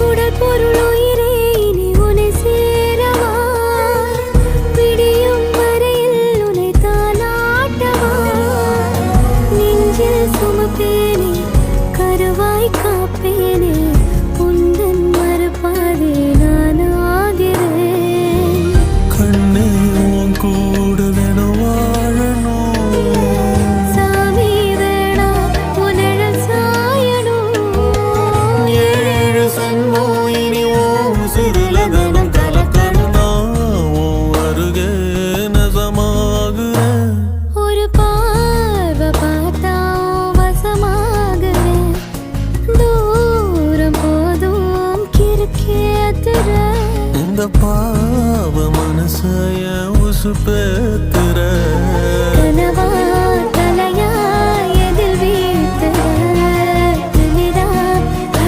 உடல் பொருள் உயிரே இனி உன்னை சேரவா விடியும் வரையில் உன்னை தாலாட்டவா நெஞ்சில் சுமப்பேனே கருவாய் காப்பேனே உந்தன் மறுபாதே நான் ஆகிறேன் கண்ணே உன் கூட வேணும் வாழணும் சாமி வேணா உன்னழல் சாயணும் ஏழு சன்மோ இனி உன் சிறுல தினம் கலக்கணும்னா உன் அருகே நெசமாகுறேன் ஒரு பார்வை பார்த்தா வசமாகுறேன் தூரம் போதும் கிறுக்கேத்துற இந்த பாவ மனசைய உசுப்பேத்து